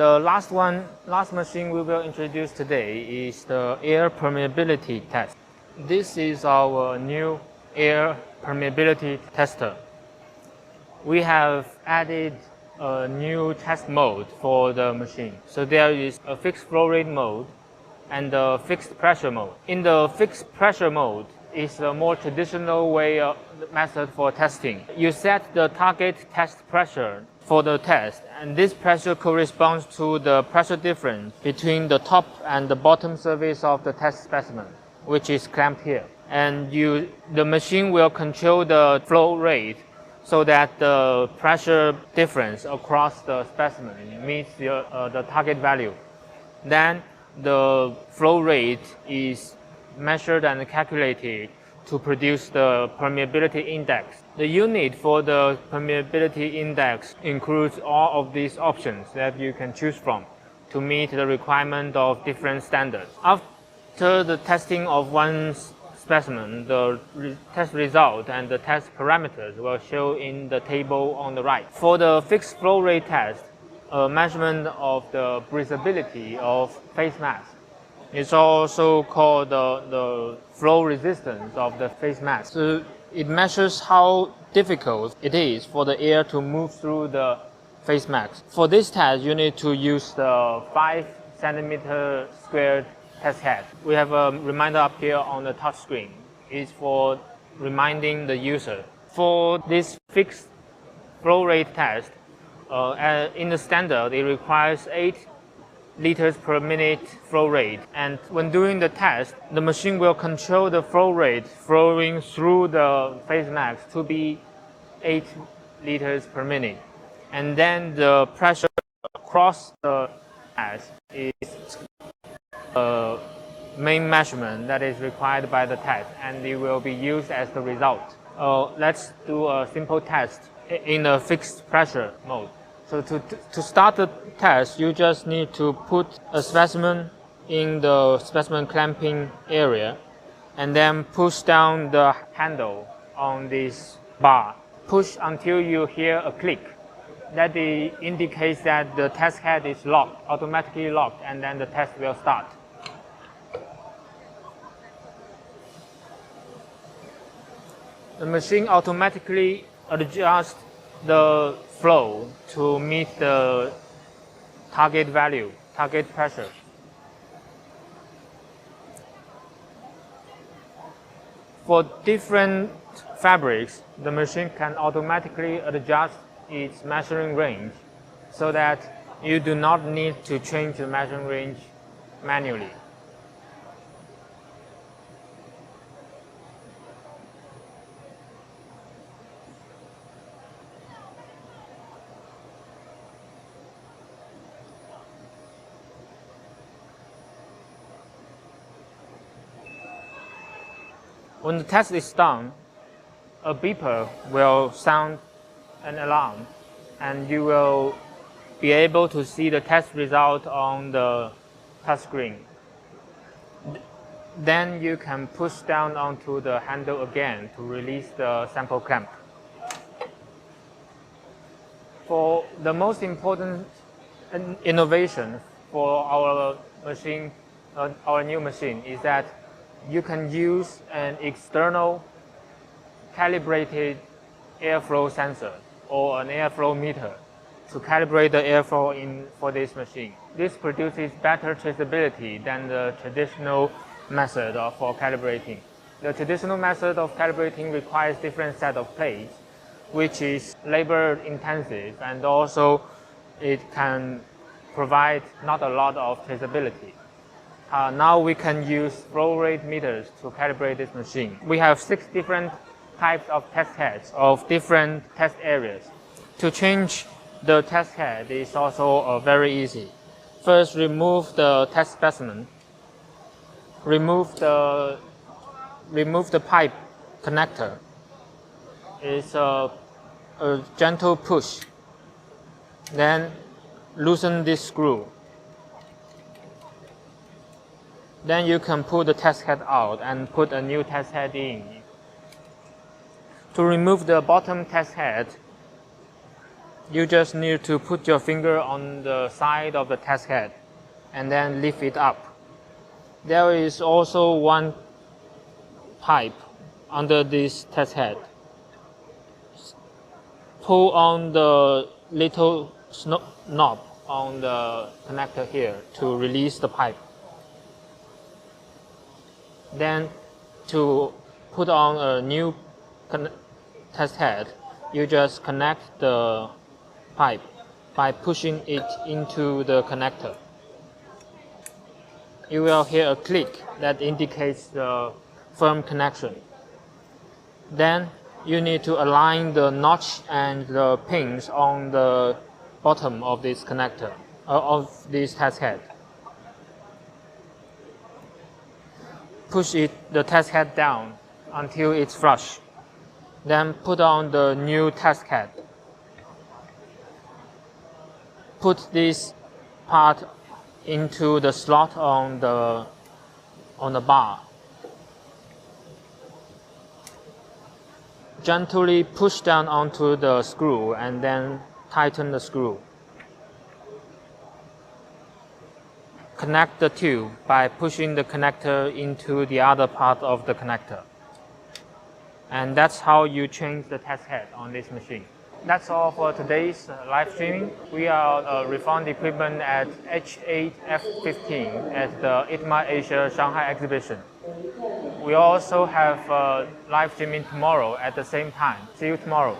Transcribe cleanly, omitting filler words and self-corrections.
The last machine we will introduce today is the air permeability test. This is our new air permeability tester. We have added a new test mode for the machine. So there is a fixed flow rate mode and a fixed pressure mode. In the fixed pressure mode is a more traditional method for testing. You set the target test pressure for the test, and this pressure corresponds to the pressure difference between the top and the bottom surface of the test specimen, which is clamped here. And the machine will control the flow rate so that the pressure difference across the specimen meets the target value. Then the flow rate is measured and calculated to produce the permeability index. The unit for the permeability index includes all of these options that you can choose from to meet the requirement of different standards. After the testing of one specimen, the test result and the test parameters will show in the table on the right. For the fixed flow rate test, a measurement of the breathability of face mask. It's also called the flow resistance of the face mask. So it measures how difficult it is for the air to move through the face mask. For this test, you need to use the 5 centimeter squared test head. We have a reminder up here on the touch screen. It's for reminding the user. For this fixed flow rate test, in the standard, it requires 8 liters per minute flow rate. And when doing the test, the machine will control the flow rate flowing through the face mask to be 8 liters per minute. And then the pressure across the mask is the main measurement that is required by the test, and it will be used as the result. Let's do a simple test in a fixed pressure mode. So to start the test, you just need to put a specimen in the specimen clamping area and then push down the handle on this bar. Push until you hear a click. That indicates that the test head is locked, automatically locked, and then the test will start. The machine automatically adjusts the flow to meet the target value, target pressure. For different fabrics, the machine can automatically adjust its measuring range so that you do not need to change the measuring range manually. When the test is done, a beeper will sound an alarm, and you will be able to see the test result on the touch screen. Then you can push down onto the handle again to release the sample clamp. For the most important innovation for our machine, our new machine, is that you can use an external calibrated airflow sensor or an airflow meter to calibrate the airflow for this machine. This produces better traceability than the traditional method for calibrating. The traditional method of calibrating requires different set of plates, which is labor intensive, and also it can provide not a lot of traceability. Now we can use flow rate meters to calibrate this machine. We have 6 different types of test heads of different test areas. To change the test head is also very easy. First, remove the test specimen. Remove the pipe connector. It's a gentle push. Then loosen this screw. Then you can pull the test head out and put a new test head in. To remove the bottom test head, You just need to put your finger on the side of the test head and then lift it up. There is also one pipe under this test head. Pull on the little knob on the connector here to release the pipe. Then to put on a new test head, you just connect the pipe by pushing it into the connector. You will hear a click that indicates the firm connection. Then you need to align the notch and the pins on the bottom of this connector, of this test head. Push the test head down until it's flush. Then put on the new test head. Put this part into the slot on the bar. Gently push down onto the screw and then tighten the screw. Connect the tube by pushing the connector into the other part of the connector. And that's how you change the test head on this machine. That's all for today's live streaming. We are REFOND equipment at H8F15 at the ITMA Asia Shanghai exhibition. We also have live streaming tomorrow at the same time. See you tomorrow.